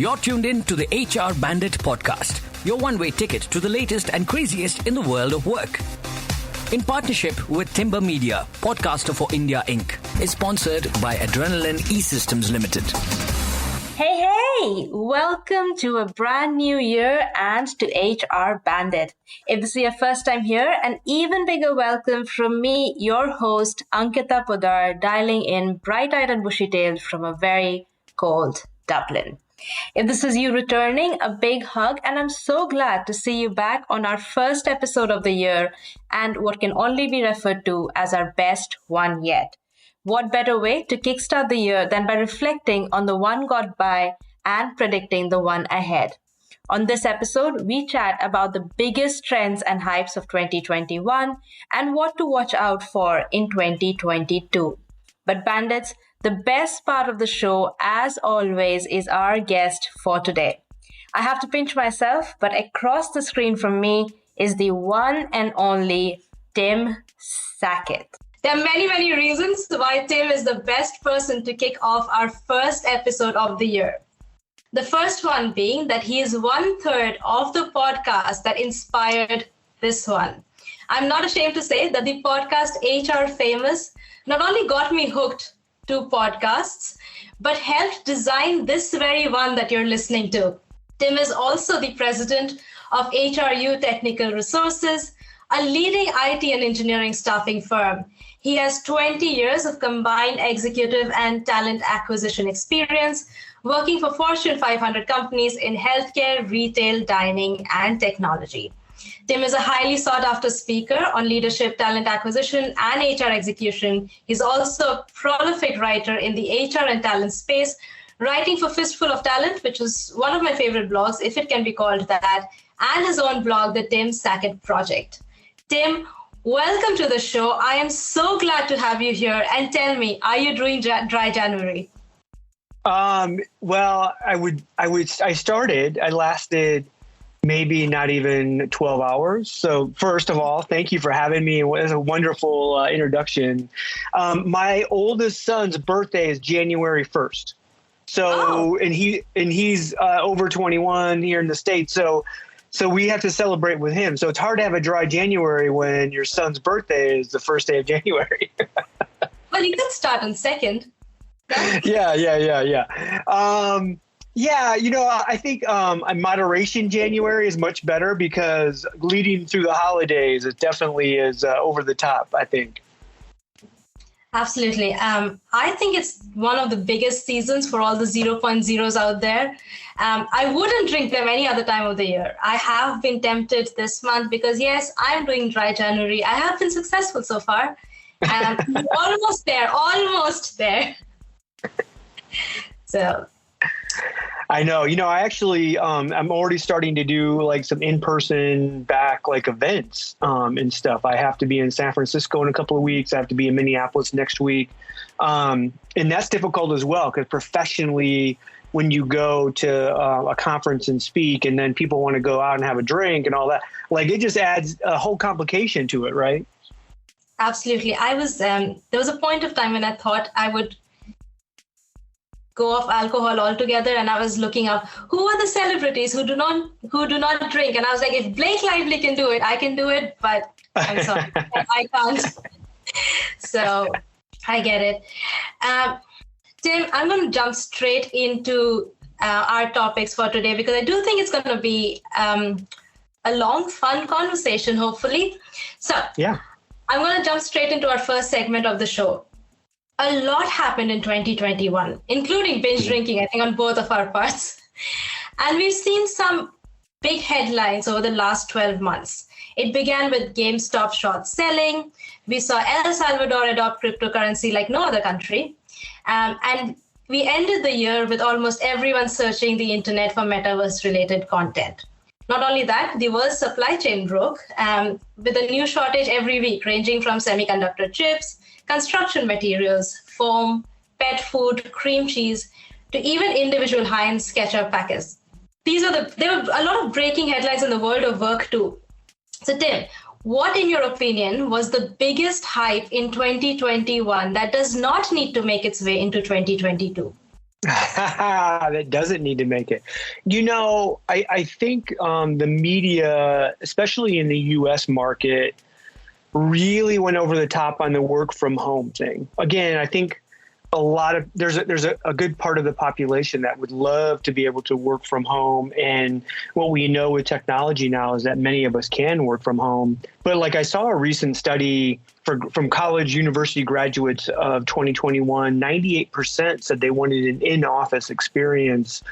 You're tuned in to the HR Bandit podcast, your one-way ticket to the latest and craziest in the world of work. In partnership with Timber Media, Podcaster for India Inc. is sponsored by Adrenaline E-Systems Limited. Hey, welcome to a brand new year and to HR Bandit. If this is your first time here, an even bigger welcome from me, your host, Ankita dialing in bright-eyed and bushy-tailed from a very cold Dublin. If this is you returning, a big hug, and I'm so glad to see you back on our first episode of the year and what can only be referred to as our best one yet. What better way to kickstart the year than by reflecting on the one got by and predicting the one ahead? On this episode, we chat about the biggest trends and hypes of 2021 and what to watch out for in 2022. But bandits, the best part of the show, as always, is our guest for today. I have to pinch myself, but across the screen from me is the one and only Tim Sackett. There are many reasons why Tim is the best person to kick off our first episode of the year. The first one being that he is 1/3 of the podcast that inspired this one. I'm not ashamed to say that the podcast HR Famous not only got me hooked to podcasts, but helped design this very one that you're listening to. Tim is also the president of HRU Technical Resources, a leading IT and engineering staffing firm. He has 20 years of combined executive and talent acquisition experience, working for Fortune 500 companies in healthcare, retail, dining, and technology. Tim is a highly sought-after speaker on leadership, talent acquisition, and HR execution. He's also a prolific writer in the HR and talent space, writing for Fistful of Talent, which is one of my favorite blogs, if it can be called that, and his own blog, the Tim Sackett Project. Tim, welcome to the show. I am so glad to have you here. And tell me, are you doing dry January? Well, I lasted maybe not even 12 hours. So first of all, thank you for having me. It was a wonderful introduction. My oldest son's birthday is January 1st. So, and he's over 21 here in the States. So we have to celebrate with him. So it's hard to have a dry January when your son's birthday is the first day of January. Well, you could start on 2nd. Yeah. I think moderation January is much better because leading through the holidays, it definitely is over the top, I think. Absolutely. I think it's one of the biggest seasons for all the 0.0s out there. I wouldn't drink them any other time of the year. I have been tempted this month because, yes, I'm doing dry January. I have been successful so far. Almost there. So... I know, I actually, I'm already starting to do like some in-person back like events and stuff. I have to be in San Francisco in a couple of weeks. I have to be in Minneapolis next week. And that's difficult as well, because professionally, when you go to a conference and speak and then people want to go out and have a drink and all that, like it just adds a whole complication to it, right? Absolutely. I was, there was a point of time when I thought I would go off alcohol altogether, and I was looking up who are the celebrities who do not drink, and I was like, if Blake Lively can do it, I can do it, but I'm sorry, I can't. So I get it. Tim, I'm going to jump straight into our topics for today because I do think it's going to be a long, fun conversation, hopefully. So yeah, I'm going to jump straight into our first segment of the show. A lot happened in 2021, including binge drinking, I think, on both of our parts. And we've seen some big headlines over the last 12 months. It began with Gamestop short selling. We saw El Salvador adopt cryptocurrency like no other country. And we ended the year with almost everyone searching the internet for metaverse-related content. Not only that, the world's supply chain broke with a new shortage every week, ranging from semiconductor chips, construction materials, foam, pet food, cream cheese, to even individual Heinz Ketchup packets. There were a lot of breaking headlines in the world of work too. So Tim, what in your opinion was the biggest hype in 2021 that does not need to make its way into 2022? That doesn't need to make it. I think the media, especially in the U.S. market, really went over the top on the work from home thing. Again, I think there's a good part of the population that would love to be able to work from home. And what we know with technology now is that many of us can work from home. But like I saw a recent study from college university graduates of 2021, 98% said they wanted an in-office experience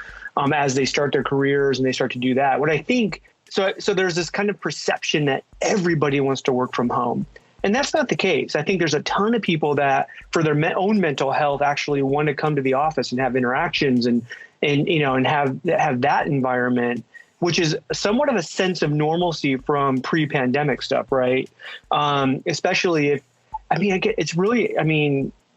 as they start their careers and they start to do that. What I think, so there's this kind of perception that everybody wants to work from home. And that's not the case. I think there's a ton of people that for their own mental health actually want to come to the office and have interactions and have that environment, which is somewhat of a sense of normalcy from pre-pandemic stuff, right? Especially if,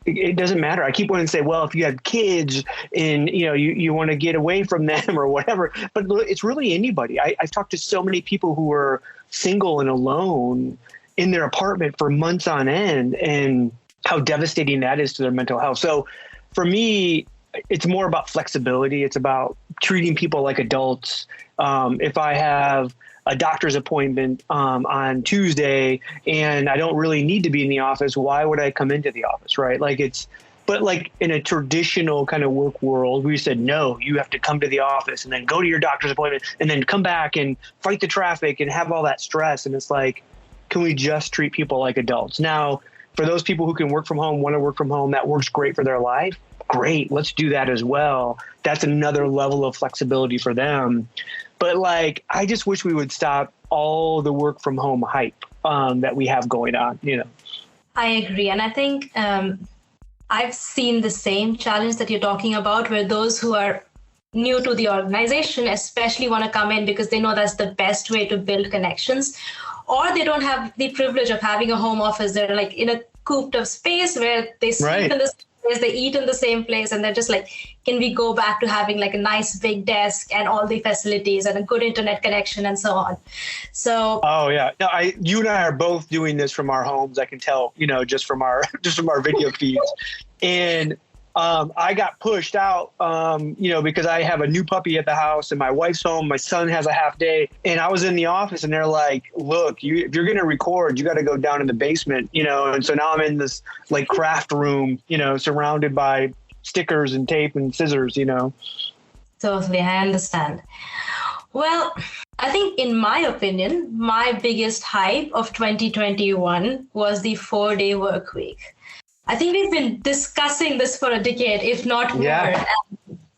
it doesn't matter. I keep wanting to say, well, if you have kids and, you want to get away from them or whatever, but it's really anybody. I've talked to so many people who are single and alone in their apartment for months on end and how devastating that is to their mental health. So for me, it's more about flexibility. It's about treating people like adults. If I have a doctor's appointment on Tuesday and I don't really need to be in the office, why would I come into the office, right? But in a traditional kind of work world, we said, no, you have to come to the office and then go to your doctor's appointment and then come back and fight the traffic and have all that stress. And it's like, can we just treat people like adults? Now, for those people who can work from home, want to work from home, that works great for their life. Great. Let's do that as well. That's another level of flexibility for them. But I just wish we would stop all the work from home hype that we have going on, I agree. And I think I've seen the same challenge that you're talking about, where those who are new to the organization especially want to come in because they know that's the best way to build connections, or they don't have the privilege of having a home office. They're in a cooped up space where they sleep in the same place, they eat in the same place, and they're just can we go back to having a nice big desk and all the facilities and a good internet connection and so on. So no, you and I are both doing this from our homes. I can tell, just from our video feeds. And I got pushed out, because I have a new puppy at the house and my wife's home. My son has a half day, and I was in the office and they're like, look, if you're going to record, you got to go down in the basement, and so now I'm in this craft room, surrounded by stickers and tape and scissors, Totally. I understand. Well, I think in my opinion, my biggest hype of 2021 was the 4-day work week. I think we've been discussing this for a decade, if not more. Yeah.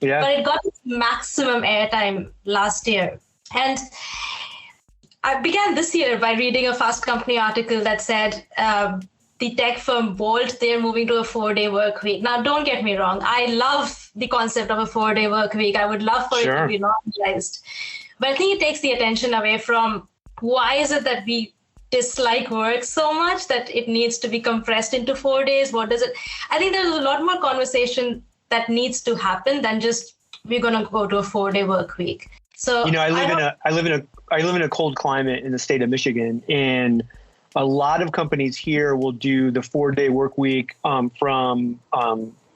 But it got maximum airtime last year. And I began this year by reading a Fast Company article that said the tech firm Bolt, they're moving to a 4-day work week. Now, don't get me wrong. I love the concept of a 4-day work week. I would love for it to be normalized. But I think it takes the attention away from why is it that we dislike work so much that it needs to be compressed into 4 days? What does it? I think there's a lot more conversation that needs to happen than just we're going to go to a 4-day work week. So I live in a cold climate in the state of Michigan, and a lot of companies here will do the 4-day work week from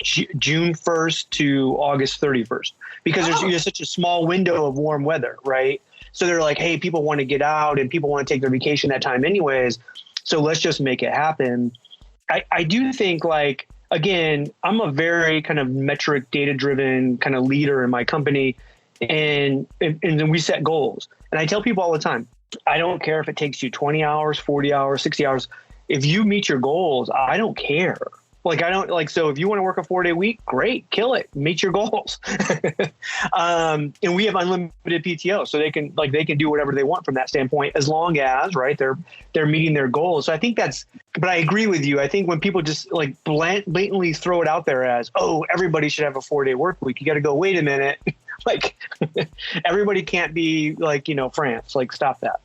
June 1st to August 31st because there's such a small window of warm weather, right? So they're like, hey, people want to get out and people want to take their vacation that time anyways. So let's just make it happen. I do think again, I'm a very kind of metric data driven kind of leader in my company. And then we set goals. And I tell people all the time, I don't care if it takes you 20 hours, 40 hours, 60 hours. If you meet your goals, I don't care. So if you want to work a 4-day week, great, kill it, meet your goals. And we have unlimited PTO, so they can do whatever they want from that standpoint, as long as, right, they're meeting their goals. So I think but I agree with you. I think when people just blatantly throw it out there as, oh, everybody should have a 4-day work week, you got to go, wait a minute. Everybody can't be France, stop that,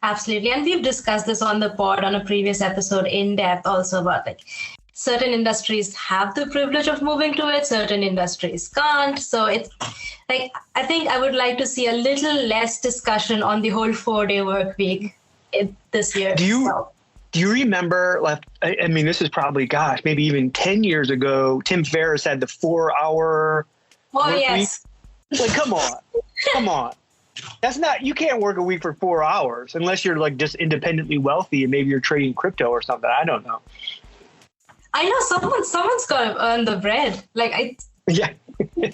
Absolutely. And we've discussed this on the pod on a previous episode in depth also about certain industries have the privilege of moving to it, certain industries can't. So it's I think I would like to see a little less discussion on the whole 4-day work week this year. Do you remember, like, I mean, this is probably, gosh, maybe even 10 years ago, Tim Ferriss had the 4-hour Oh, yes. week? Like, come on. That's not, you can't work a week for 4 hours unless you're like just independently wealthy and maybe you're trading crypto or something. I don't know. I know someone's got to earn the bread. Yeah. Like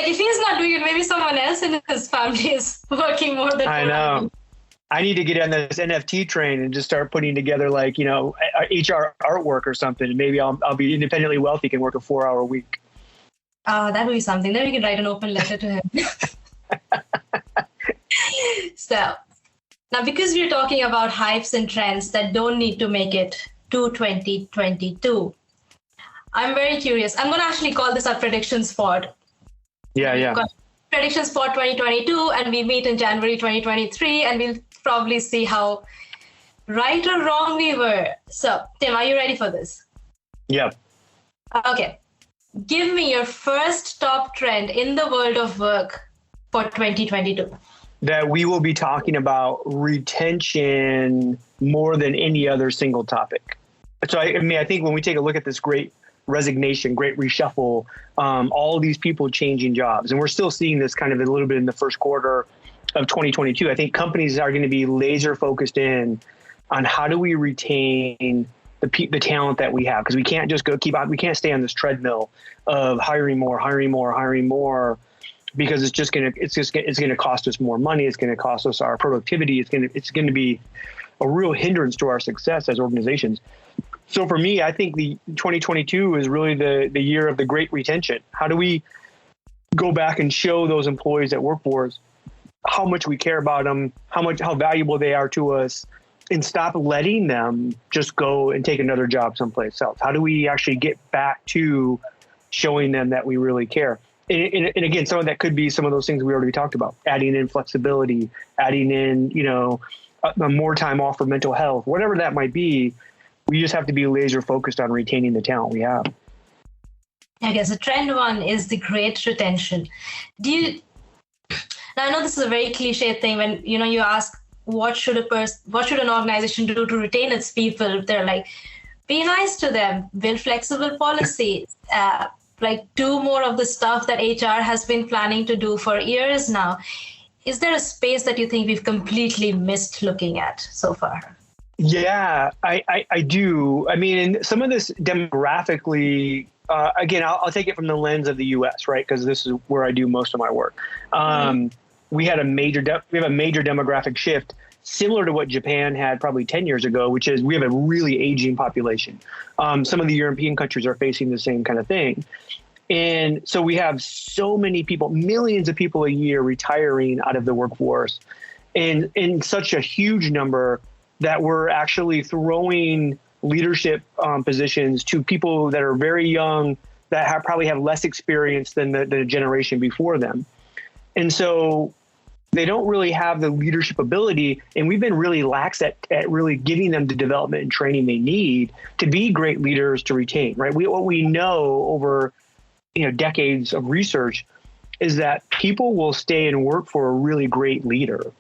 if he's not doing it, maybe someone else in his family is working more than I know. I need to get on this NFT train and just start putting together like, you know, HR artwork or something. And maybe I'll be independently wealthy, can work a 4-hour week. Oh, that would be something. Then we can write an open letter to him. So now, because we're talking about hypes and trends that don't need to make it to 2022, I'm very curious. I'm going to actually call this our predictions pod. Yeah. Predictions for 2022, and we meet in January 2023, and we'll probably see how right or wrong we were. So, Tim, are you ready for this? Yeah. Okay. Give me your first top trend in the world of work for 2022. That we will be talking about retention more than any other single topic. So, I mean, I think when we take a look at this great resignation, great reshuffle, all these people changing jobs. And we're still seeing this kind of a little bit in the first quarter of 2022. I think companies are going to be laser focused in on how do we retain the talent that we have, because we can't just we can't stay on this treadmill of hiring more, because it's going to cost us more money. It's going to cost us our productivity. It's going to be a real hindrance to our success as organizations. So for me, I think the 2022 is really the year of the great retention. How do we go back and show those employees that work for us how much we care about them, how valuable they are to us, and stop letting them just go and take another job someplace else? How do we actually get back to showing them that we really care? And again, some of that could be some of those things we already talked about, adding in flexibility, adding in, more time off for mental health, whatever that might be. We just have to be laser focused on retaining the talent we have. I guess the trend one is the great retention. Now, I know this is a very cliche thing when, you ask, what should an organization do to retain its people? They're like, be nice to them, build flexible policies, do more of the stuff that HR has been planning to do for years now. Is there a space that you think we've completely missed looking at so far? Yeah, I do. I mean, and some of this demographically, again, I'll take it from the lens of the U.S., right? Because this is where I do most of my work. We have a major demographic shift, similar to what Japan had probably 10 years ago, which is we have a really aging population. Some of the European countries are facing the same kind of thing. And so we have so many people, millions of people a year retiring out of the workforce, and in such a huge number that we're actually throwing leadership positions to people that are very young, that probably have less experience than the generation before them. And so they don't really have the leadership ability. And we've been really lax at really giving them the development and training they need to be great leaders to retain, right? What we know over decades of research is that people will stay and work for a really great leader.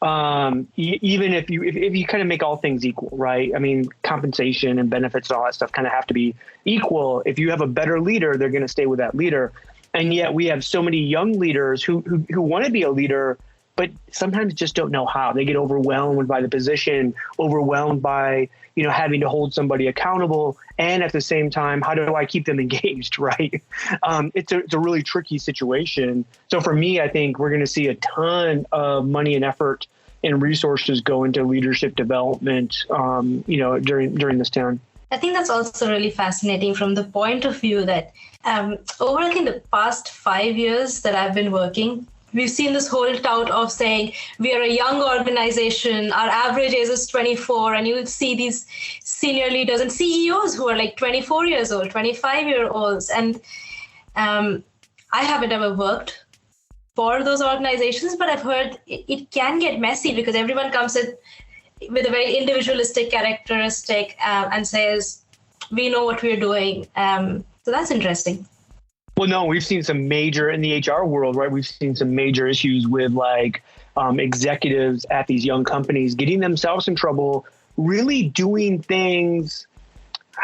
Even if you kind of make all things equal, right? I mean, compensation and benefits and all that stuff kind of have to be equal. If you have a better leader, they're going to stay with that leader. And yet we have so many young leaders who want to be a leader, but sometimes just don't know how. They get overwhelmed by the position, overwhelmed by, having to hold somebody accountable. And at the same time, how do I keep them engaged, right? It's a really tricky situation. So for me, I think we're going to see a ton of money and effort and resources go into leadership development, during this time. I think that's also really fascinating from the point of view that over, I think, the past 5 years that I've been working, we've seen this whole tout of saying we are a young organization, our average age is 24, and you will see these senior leaders and CEOs who are like 24 years old, 25-year-olds. And I haven't ever worked for those organizations, but I've heard it can get messy because everyone comes with a very individualistic characteristic and says, we know what we're doing. So that's interesting. Well, no, we've seen some major in the HR world, right? We've seen some major issues with executives at these young companies getting themselves in trouble really doing things.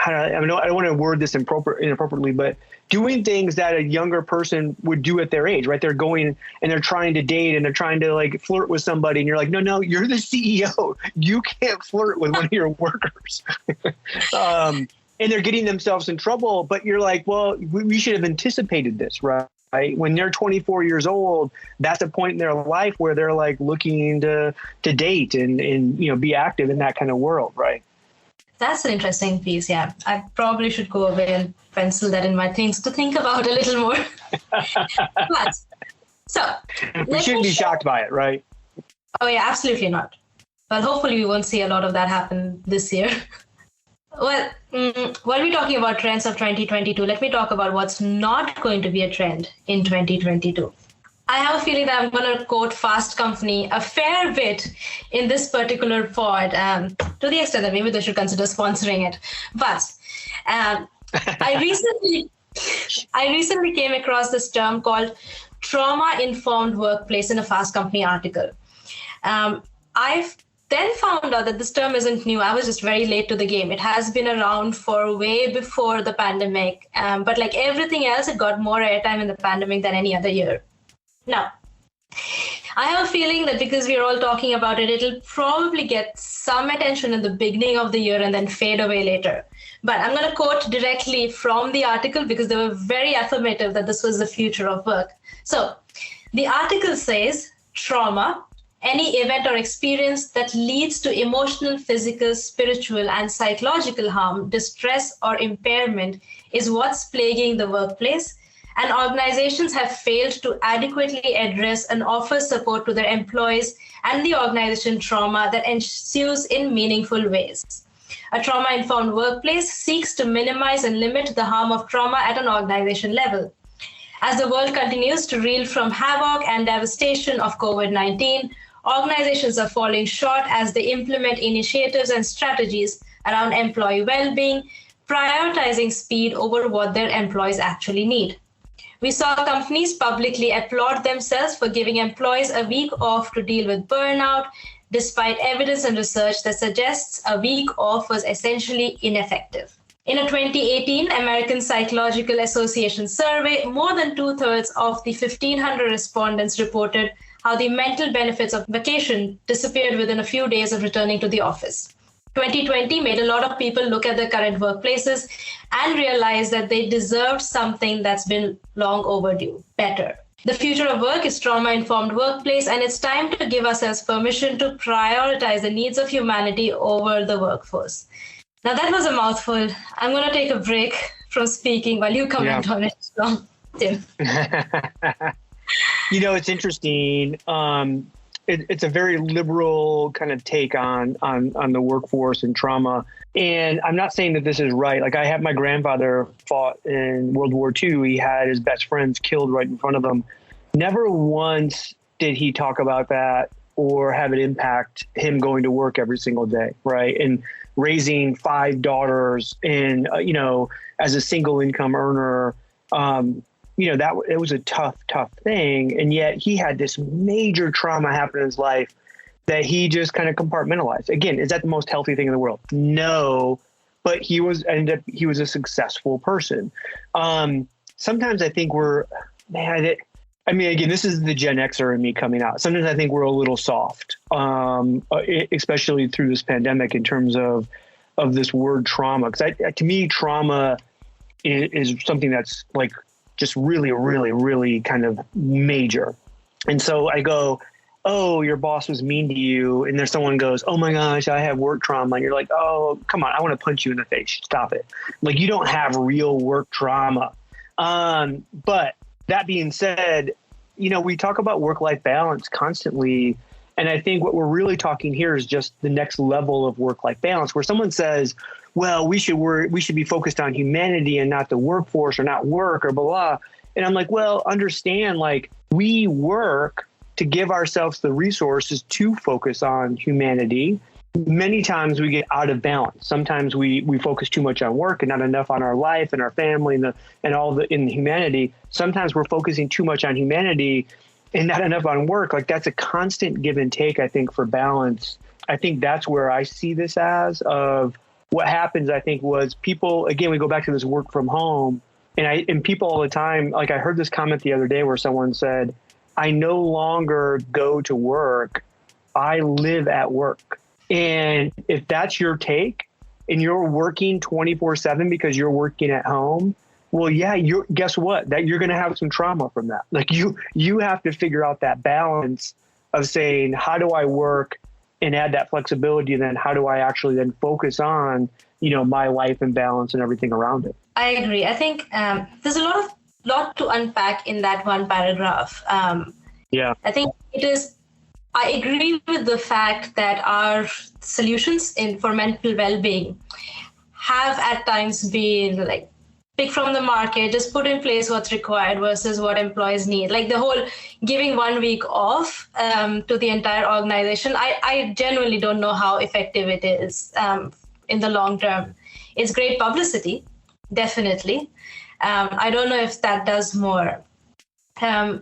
I don't want to word this inappropriately, but doing things that a younger person would do at their age, right? They're going and they're trying to date and they're trying to like flirt with somebody. And you're like, no, you're the CEO. You can't flirt with one of your workers. And they're getting themselves in trouble. But you're like, well, we should have anticipated this, right? When they're 24 years old, that's a point in their life where they're like looking to date and be active in that kind of world, right? That's an interesting piece. Yeah, I probably should go away and pencil that in my things to think about a little more. But so we shouldn't be shocked by it, right? Oh yeah, absolutely not. Well, hopefully we won't see a lot of that happen this year. Well, while we're talking about trends of 2022, let me talk about what's not going to be a trend in 2022. I have a feeling that I'm going to quote Fast Company a fair bit in this particular pod, to the extent that maybe they should consider sponsoring it. But I recently came across this term called trauma-informed workplace in a Fast Company article. I've then found out that this term isn't new. I was just very late to the game. It has been around for way before the pandemic. But like everything else, it got more airtime in the pandemic than any other year. Now, I have a feeling that because we're all talking about it, it'll probably get some attention in the beginning of the year and then fade away later. But I'm going to quote directly from the article because they were very affirmative that this was the future of work. So the article says, trauma, any event or experience that leads to emotional, physical, spiritual, and psychological harm, distress, or impairment is what's plaguing the workplace. And organizations have failed to adequately address and offer support to their employees and the organization trauma that ensues in meaningful ways. A trauma-informed workplace seeks to minimize and limit the harm of trauma at an organization level. As the world continues to reel from havoc and devastation of COVID-19, organizations are falling short as they implement initiatives and strategies around employee well-being, prioritizing speed over what their employees actually need. We saw companies publicly applaud themselves for giving employees a week off to deal with burnout, despite evidence and research that suggests a week off was essentially ineffective. In a 2018 American Psychological Association survey, more than 2/3 of the 1,500 respondents reported how the mental benefits of vacation disappeared within a few days of returning to the office. 2020 made a lot of people look at their current workplaces and realize that they deserved something that's been long overdue, better. The future of work is trauma-informed workplace, and it's time to give ourselves permission to prioritize the needs of humanity over the workforce. Now that was a mouthful. I'm going to take a break from speaking while you comment on it, Tim. It's interesting. It's a very liberal kind of take on the workforce and trauma. And I'm not saying that this is right. Like I have my grandfather fought in World War II. He had his best friends killed right in front of him. Never once did he talk about that or have it impact him going to work every single day, right? And raising 5 daughters and, as a single income earner, that it was a tough thing. And yet he had this major trauma happen in his life that he just kind of compartmentalized. Again, is that the most healthy thing in the world? No, but he was a successful person. Sometimes I think again, this is the Gen Xer in me coming out. Sometimes I think we're a little soft, especially through this pandemic in terms of this word trauma. Because to me, trauma is something that's like just really, really, really kind of major. And so I go, oh, your boss was mean to you. And there's someone goes, oh my gosh, I have work trauma. And you're like, oh, come on, I want to punch you in the face. Stop it. Like you don't have real work trauma. But that being said, we talk about work-life balance constantly. And I think what we're really talking here is just the next level of work-life balance, where someone says, well, we should be focused on humanity and not the workforce or not work or blah, blah. And I'm like, well, understand, like we work to give ourselves the resources to focus on humanity. Many times we get out of balance. Sometimes we focus too much on work and not enough on our life and our family and all in humanity. Sometimes we're focusing too much on humanity and not enough on work. Like that's a constant give and take, I think, for balance I think that's where I see this as of what happens, I think, was people, again, we go back to this work from home, and people all the time, like I heard this comment the other day where someone said, I no longer go to work, I live at work. And if that's your take and you're working 24/7 because you're working at home, well, yeah, guess what? That you're going to have some trauma from that. Like you have to figure out that balance of saying, how do I work and add that flexibility? And then how do I actually then focus on, my life and balance and everything around it? I agree. I think there's a lot to unpack in that one paragraph. Yeah. I think I agree with the fact that our solutions for mental well-being have at times been like pick from the market, just put in place what's required versus what employees need. Like the whole giving 1 week off to the entire organization, I genuinely don't know how effective it is in the long term. It's great publicity, definitely. I don't know if that does more. But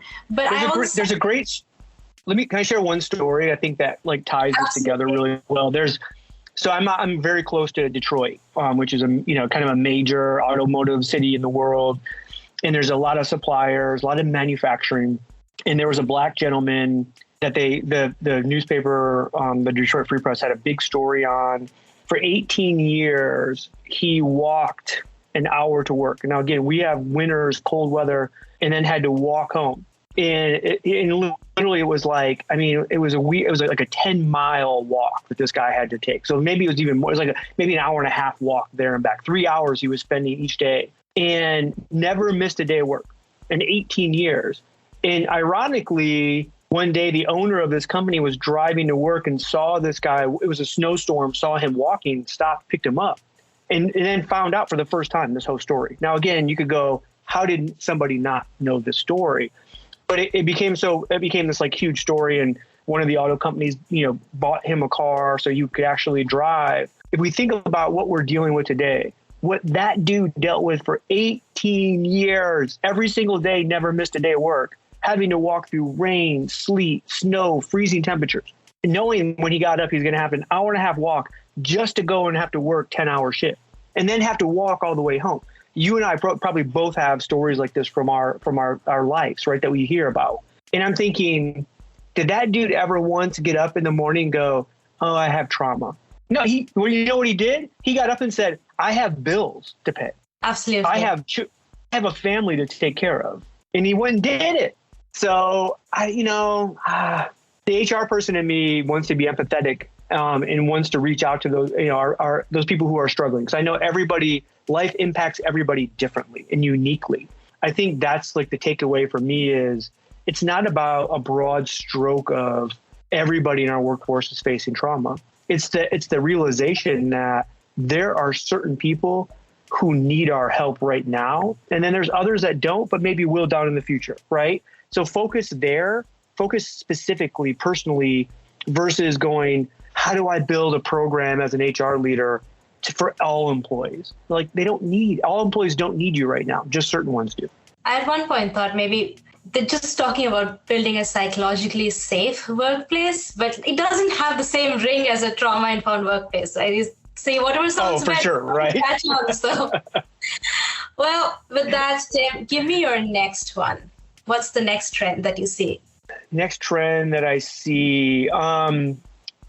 can I share one story? I think that like ties this together really well. So I'm very close to Detroit, which is kind of a major automotive city in the world. And there's a lot of suppliers, a lot of manufacturing. And there was a black gentleman that the newspaper, the Detroit Free Press, had a big story on. For 18 years, he walked an hour to work. Now, again, we have winters, cold weather, and then had to walk home. And literally it was like, it was like a 10-mile walk that this guy had to take. So maybe it was even more. It was like maybe an hour and a half walk there and back. 3 hours he was spending each day and never missed a day of work in 18 years. And ironically, one day the owner of this company was driving to work and saw this guy. It was a snowstorm, saw him walking, stopped, picked him up, and then found out for the first time this whole story. Now, again, you could go, how did somebody not know this story? But it became this like huge story, and one of the auto companies, bought him a car so you could actually drive. If we think about what we're dealing with today, what that dude dealt with for 18 years, every single day, never missed a day of work, having to walk through rain, sleet, snow, freezing temperatures, and knowing when he got up, he's going to have an hour and a half walk just to go and have to work 10-hour shift and then have to walk all the way home. You and I probably both have stories like this from our lives, right, that we hear about. And I'm thinking, did that dude ever once get up in the morning and go, oh, I have trauma? No, you know what he did? He got up and said, I have bills to pay. Absolutely. I have a family to take care of. And he went and did it. So the HR person in me wants to be empathetic and wants to reach out to those, those people who are struggling. Because I know life impacts everybody differently and uniquely. I think that's like the takeaway for me is it's not about a broad stroke of everybody in our workforce is facing trauma. It's the realization that there are certain people who need our help right now. And then there's others that don't, but maybe will down in the future, right? So focus specifically, personally, versus going, how do I build a program as an HR leader for all employees? Like all employees don't need you right now. Just certain ones do. I at one point thought maybe they're just talking about building a psychologically safe workplace, but it doesn't have the same ring as a trauma-informed workplace. I say whatever sounds for sure, right? So, well, with that, Tim, give me your next one. What's the next trend that you see? Next trend that I see, I'm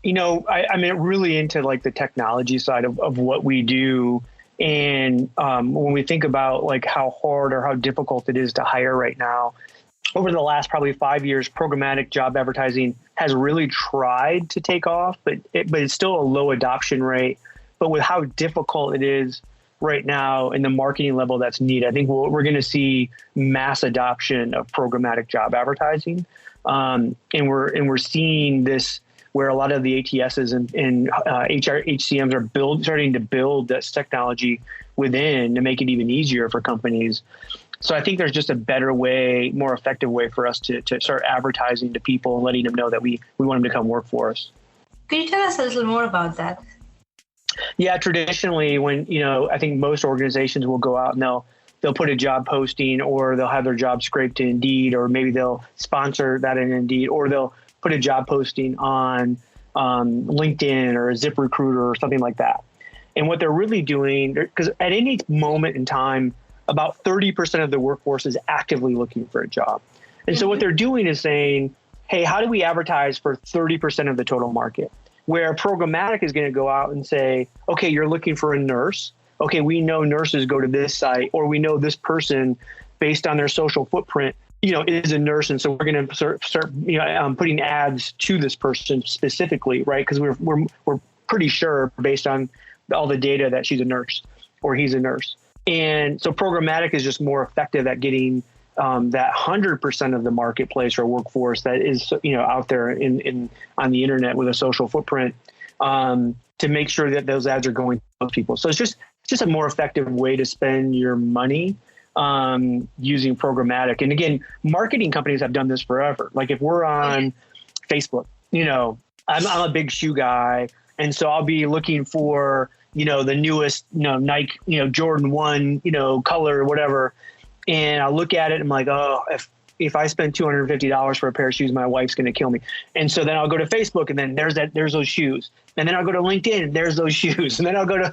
really into like the technology side of what we do. And when we think about like how hard or how difficult it is to hire right now, over the last probably 5 years, programmatic job advertising has really tried to take off, but it's still a low adoption rate. But with how difficult it is right now in the marketing level that's needed, I think we're going to see mass adoption of programmatic job advertising. And we're seeing this where a lot of the ATSs and HCMs are starting to build this technology within to make it even easier for companies. So I think there's just a better way, more effective way for us to start advertising to people and letting them know that we want them to come work for us. Could you tell us a little more about that? Yeah, traditionally, when I think most organizations will go out and they'll put a job posting, or they'll have their job scraped to Indeed, or maybe they'll sponsor that in Indeed, or they'll put a job posting on LinkedIn or a ZipRecruiter or something like that. And what they're really doing, because at any moment in time, about 30% of the workforce is actively looking for a job. And so what they're doing is saying, hey, how do we advertise for 30% of the total market? Where programmatic is going to go out and say, okay, you're looking for a nurse. Okay, we know nurses go to this site, or we know this person based on their social footprint, is a nurse. And so we're going to start putting ads to this person specifically, right? Because we're pretty sure based on all the data that she's a nurse or he's a nurse. And so programmatic is just more effective at getting that 100% of the marketplace or workforce that is, out there on the internet with a social footprint, to make sure that those ads are going to those people. So it's just a more effective way to spend your money using programmatic. And again, marketing companies have done this forever. Like if we're on Facebook, I'm a big shoe guy. And so I'll be looking for, the newest, Nike, Jordan 1, color or whatever. And I'll look at it and I'm like, oh, if I spend $250 for a pair of shoes, my wife's going to kill me. And so then I'll go to Facebook and then there's those shoes. And then I'll go to LinkedIn and there's those shoes. And then I'll go to,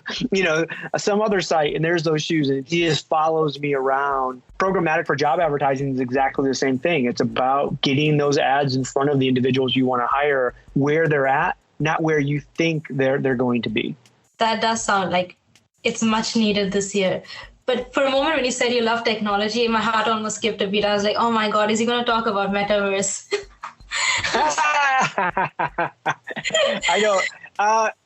some other site and there's those shoes. And it just follows me around. Programmatic for job advertising is exactly the same thing. It's about getting those ads in front of the individuals you want to hire where they're at, not where you think they're going to be. That does sound like it's much needed this year. But for a moment, when you said you love technology, my heart almost skipped a beat. I was like, oh my God, is he going to talk about metaverse? I know.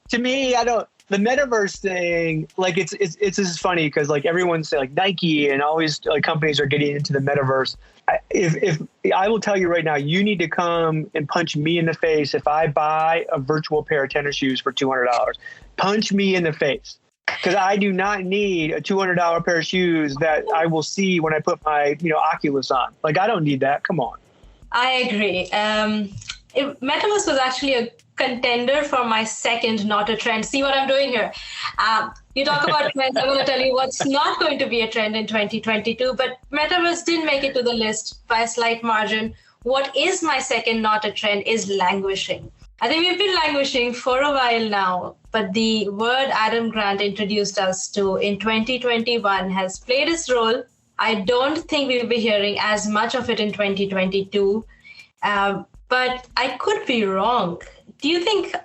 To me, the metaverse thing, like it's just funny because like everyone's say like Nike and all these like companies are getting into the metaverse. If I will tell you right now, you need to come and punch me in the face if I buy a virtual pair of tennis shoes for $200. Punch me in the face. Because I do not need a $200 pair of shoes that I will see when I put my, Oculus on. Like, I don't need that. Come on. I agree. Metaverse was actually a contender for my second not a trend. See what I'm doing here? You talk about trends. I'm going to tell you what's not going to be a trend in 2022. But Metaverse didn't make it to the list by a slight margin. What is my second not a trend is languishing. I think we've been languishing for a while now, but the word Adam Grant introduced us to in 2021 has played its role. I don't think we'll be hearing as much of it in 2022, but I could be wrong. Do you think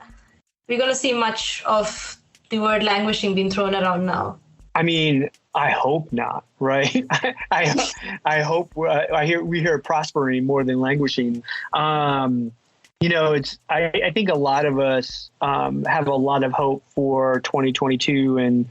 we're going to see much of the word languishing being thrown around now? I mean, I hope not, right? I hope we hear prospering more than languishing. I think a lot of us have a lot of hope for 2022 and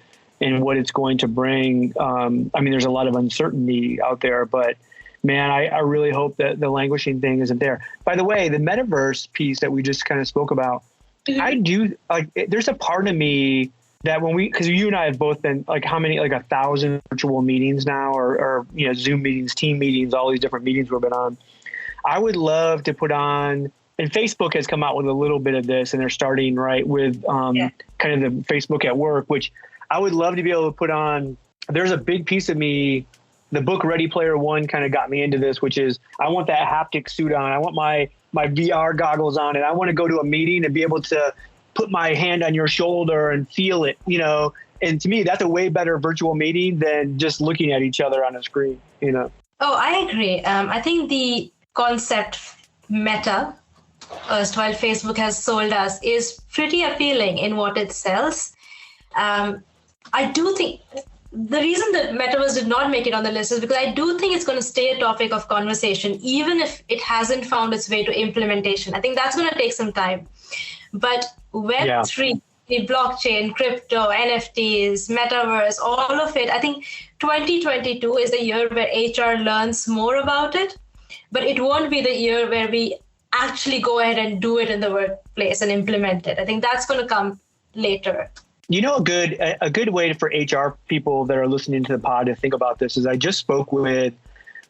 what it's going to bring. There's a lot of uncertainty out there, but man, I really hope that the languishing thing isn't there. By the way, the metaverse piece that we just kind of spoke about, I do like, there's a part of me that because you and I have both been like 1,000 virtual meetings now or Zoom meetings, team meetings, all these different meetings we've been on. I would love to put on, and Facebook has come out with a little bit of this, and they're starting right with kind of the Facebook at Work, which I would love to be able to put on. There's a big piece of me, the book Ready Player One kind of got me into this, which is I want that haptic suit on. I want my VR goggles on, and I want to go to a meeting and be able to put my hand on your shoulder and feel it, And to me, that's a way better virtual meeting than just looking at each other on a screen, Oh, I agree. I think the concept meta, while Facebook has sold us, is pretty appealing in what it sells. I do think the reason that Metaverse did not make it on the list is because I do think it's going to stay a topic of conversation, even if it hasn't found its way to implementation. I think that's going to take some time. But Web3, the blockchain, crypto, NFTs, Metaverse, all of it, I think 2022 is the year where HR learns more about it, but it won't be the year where we actually go ahead and do it in the workplace and implement it. I think that's going to come later. A good way for HR people that are listening to the pod to think about this is I just spoke with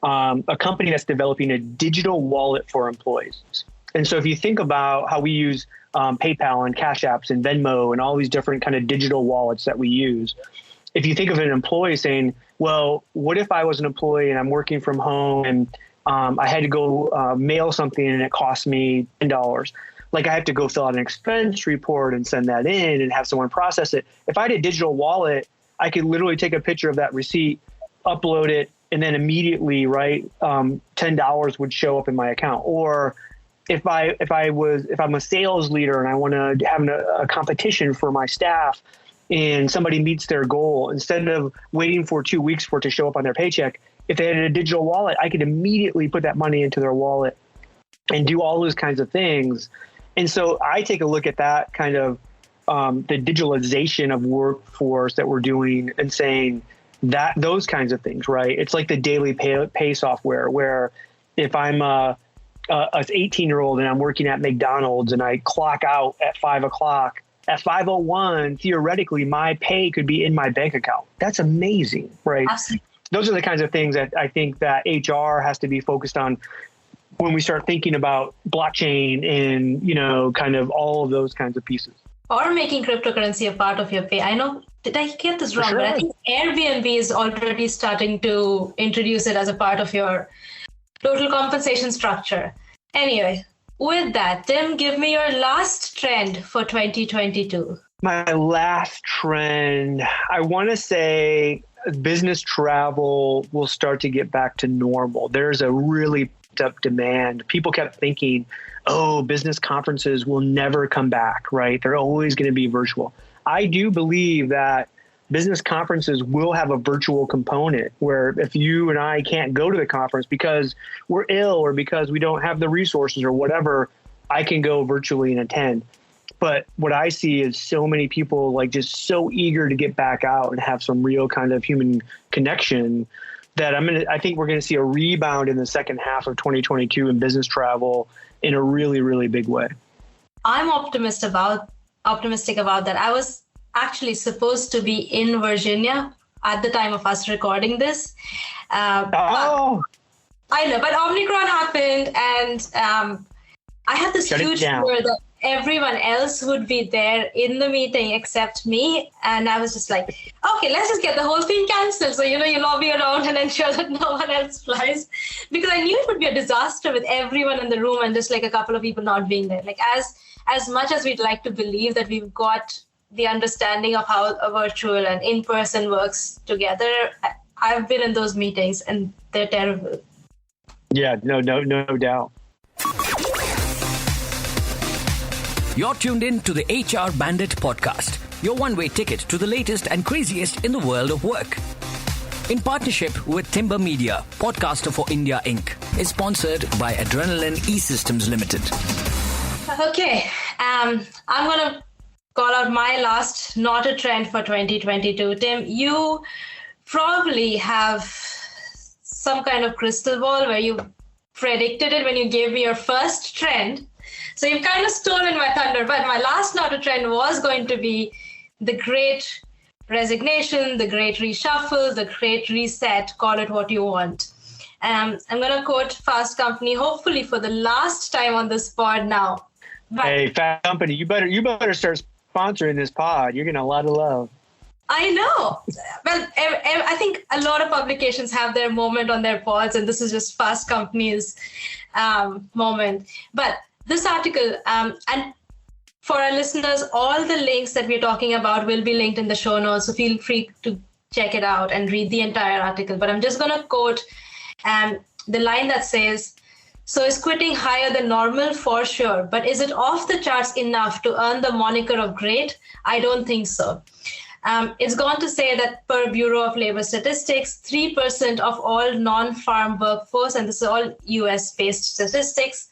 a company that's developing a digital wallet for employees. And so if you think about how we use PayPal and Cash Apps and Venmo and all these different kind of digital wallets that we use, if you think of an employee saying, well, what if I was an employee and I'm working from home and I had to go mail something and it cost me $10. like I have to go fill out an expense report and send that in and have someone process it. If I had a digital wallet, I could literally take a picture of that receipt, upload it, and then immediately, right, $10 would show up in my account. Or if I'm a sales leader and I want to have a competition for my staff and somebody meets their goal, instead of waiting for 2 weeks for it to show up on their paycheck, if they had a digital wallet, I could immediately put that money into their wallet and do all those kinds of things. And so I take a look at that kind of the digitalization of workforce that we're doing and saying that those kinds of things, right? It's like the daily pay software, where if I'm a 18-year-old and I'm working at McDonald's and I clock out at 5 o'clock, at 5:01, theoretically, my pay could be in my bank account. That's amazing, right? Absolutely. Those are the kinds of things that I think that HR has to be focused on when we start thinking about blockchain and, you know, kind of all of those kinds of pieces. Or making cryptocurrency a part of your pay. I know, did I get this wrong? Sure. But I think Airbnb is already starting to introduce it as a part of your total compensation structure. Anyway, with that, Tim, give me your last trend for 2022. My last trend, I want to say business travel will start to get back to normal. There's a really up demand. People kept thinking, oh, business conferences will never come back, right? They're always going to be virtual. I do believe that business conferences will have a virtual component where if you and I can't go to the conference because we're ill or because we don't have the resources or whatever, I can go virtually and attend. But what I see is so many people like just so eager to get back out and have some real kind of human connection that I think we're going to see a rebound in the second half of 2022 in business travel in a really, really big way. I'm optimistic about that. I was actually supposed to be in Virginia at the time of us recording this. I know, but Omicron happened, and I had this huge fear that everyone else would be there in the meeting except me. And I was just like, okay, let's just get the whole thing canceled. So, you lobby around and ensure that no one else flies. Because I knew it would be a disaster with everyone in the room and just like a couple of people not being there. Like as much as we'd like to believe that we've got the understanding of how a virtual and in-person works together, I've been in those meetings and they're terrible. Yeah, no doubt. You're tuned in to the HR Bandit podcast, your one-way ticket to the latest and craziest in the world of work. In partnership with Timber Media, podcaster for India Inc. is sponsored by Adrenaline E-Systems Limited. Okay, I'm going to call out my last not a trend for 2022. Tim, you probably have some kind of crystal ball where you predicted it when you gave me your first trend. So you've kind of stolen my thunder, but my last not a trend was going to be the great resignation, the great reshuffle, the great reset, call it what you want. I'm going to quote Fast Company, hopefully for the last time on this pod now. But hey, Fast Company, you better start sponsoring this pod. You're getting a lot of love. I know. Well, I think a lot of publications have their moment on their pods, and this is just Fast Company's moment. But this article, and for our listeners, all the links that we're talking about will be linked in the show notes, so feel free to check it out and read the entire article. But I'm just going to quote the line that says, "So is quitting higher than normal? For sure. But is it off the charts enough to earn the moniker of great? I don't think so." It's gone to say that per Bureau of Labor Statistics, 3% of all non-farm workforce, and this is all US-based statistics,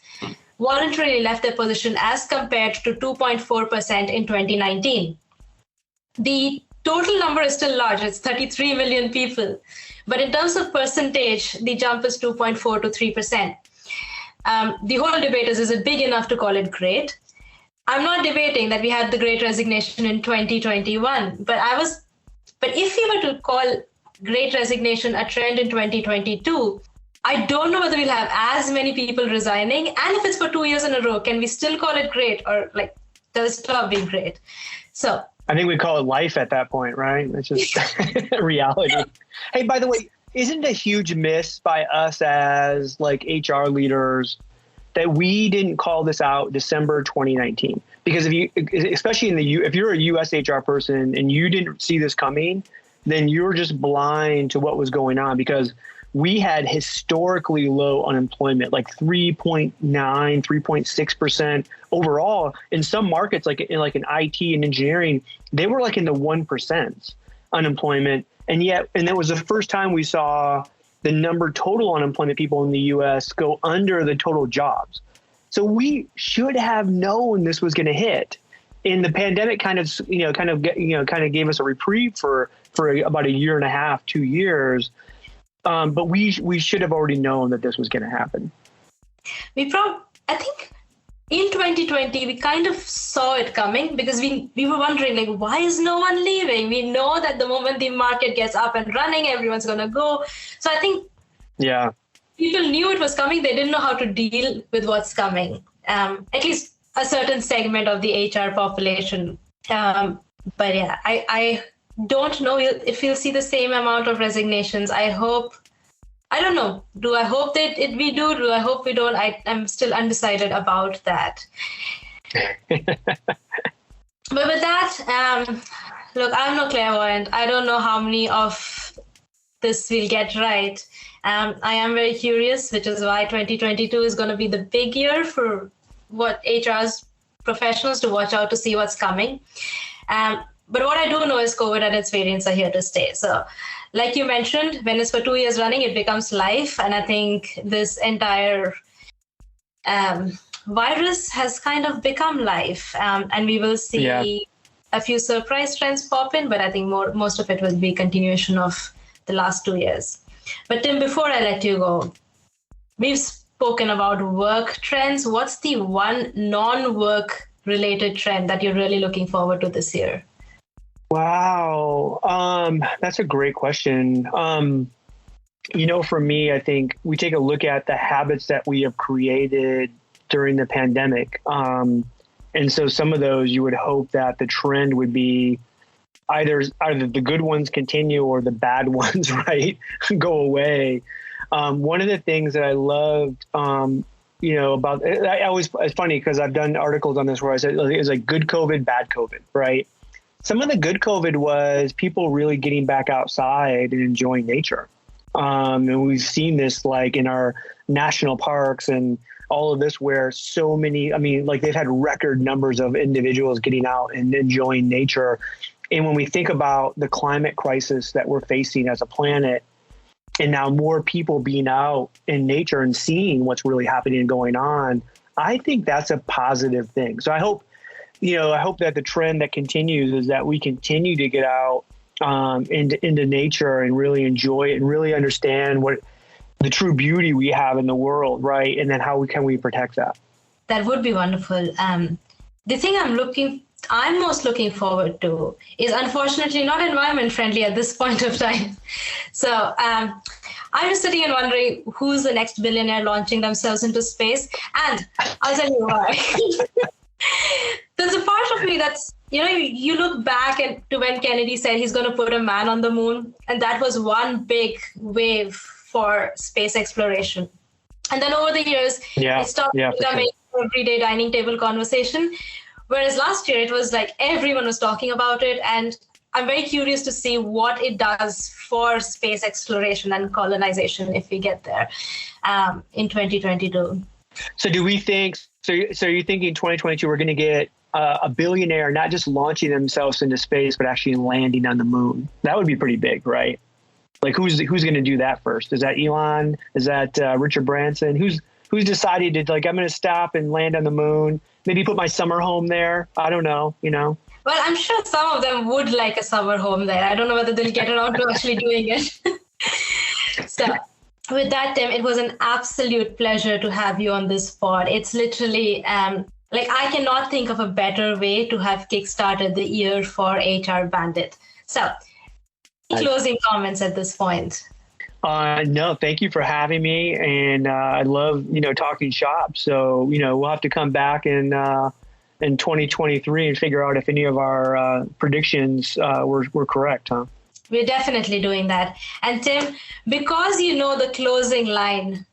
voluntarily left their position as compared to 2.4% in 2019. The total number is still large. It's 33 million people. But in terms of percentage, the jump is 2.4 to 3%. The whole debate is it big enough to call it great? I'm not debating that we had the great resignation in 2021, but if we were to call great resignation a trend in 2022, I don't know whether we'll have as many people resigning. And if it's for 2 years in a row, can we still call it great, or like does it stop being great? So I think we call it life at that point, right? It's just reality. Hey, by the way, isn't it a huge miss by us as like HR leaders that we didn't call this out December 2019. Because especially if you're a US HR person and you didn't see this coming, then you're just blind to what was going on, because we had historically low unemployment, like 3.9, 3.6% overall. In some markets, like in IT and engineering, they were like in the 1% unemployment. And that was the first time we saw the number total unemployment people in the US go under the total jobs. So we should have known this was going to hit. And the pandemic kind of gave us a reprieve for about a year and a half, 2 years. But we should have already known that this was going to happen. I think in 2020, we kind of saw it coming, because we were wondering, like, why is no one leaving? We know that the moment the market gets up and running, everyone's going to go. So I think people knew it was coming. They didn't know how to deal with what's coming, at least a certain segment of the HR population. But yeah, I don't know if we'll see the same amount of resignations. I don't know. Do I hope that we do? Do I hope we don't? I'm still undecided about that. But with that, look, I'm no clairvoyant. I don't know how many of this we'll get right. I am very curious, which is why 2022 is going to be the big year for what HR's professionals to watch out to see what's coming. But what I do know is COVID and its variants are here to stay. So like you mentioned, when it's for 2 years running, it becomes life. And I think this entire virus has kind of become life. And we will see a few surprise trends pop in, but I think most of it will be continuation of the last 2 years. But Tim, before I let you go, we've spoken about work trends. What's the one non-work related trend that you're really looking forward to this year? Wow. That's a great question. For me, I think we take a look at the habits that we have created during the pandemic. And so some of those you would hope that the trend would be either the good ones continue or the bad ones, right, go away. One of the things that I loved, about, it's funny because I've done articles on this where I said it's like good COVID, bad COVID, right? Some of the good COVID was people really getting back outside and enjoying nature. And we've seen this like in our national parks and all of this where so many, they've had record numbers of individuals getting out and enjoying nature. And when we think about the climate crisis that we're facing as a planet, and now more people being out in nature and seeing what's really happening and going on, I think that's a positive thing. So I hope that the trend that continues is that we continue to get out into nature and really enjoy it and really understand what the true beauty we have in the world, right? And then how can we protect that? That would be wonderful. The thing I'm most looking forward to is unfortunately not environment friendly at this point of time. So I'm just sitting and wondering who's the next billionaire launching themselves into space. And I'll tell you why. There's a part of me that's, you look back to when Kennedy said he's going to put a man on the moon. And that was one big wave for space exploration. And then over the years, it stopped becoming an everyday dining table conversation. Whereas last year, it was like everyone was talking about it. And I'm very curious to see what it does for space exploration and colonization if we get there in 2022. So do we think, so you're thinking 2022, we're going to get a billionaire not just launching themselves into space, but actually landing on the moon? That would be pretty big, right? Like who's going to do that first? Is that Elon? Is that Richard Branson? Who's decided to I'm going to stop and land on the moon? Maybe put my summer home there. I don't know, Well, I'm sure some of them would like a summer home there. I don't know whether they'll get around to actually doing it. So with that, Tim, it was an absolute pleasure to have you on this pod. It's literally I cannot think of a better way to have kickstarted the year for HR Bandit. So closing comments at this point. No, thank you for having me. And I love, talking shop. So, we'll have to come back in 2023 and figure out if any of our predictions were correct, huh? We're definitely doing that. And Tim, because you know the closing line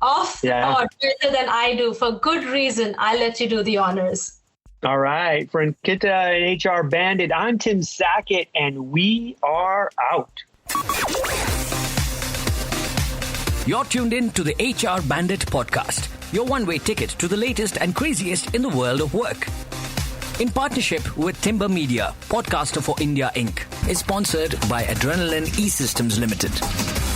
off the pot better than I do for good reason. I'll let you do the honors. All right. For Ankita and HR Bandit, I'm Tim Sackett, and we are out. You're tuned in to the HR Bandit podcast, your one-way ticket to the latest and craziest in the world of work. In partnership with Timber Media, podcaster for India Inc., is sponsored by Adrenaline E-Systems Limited.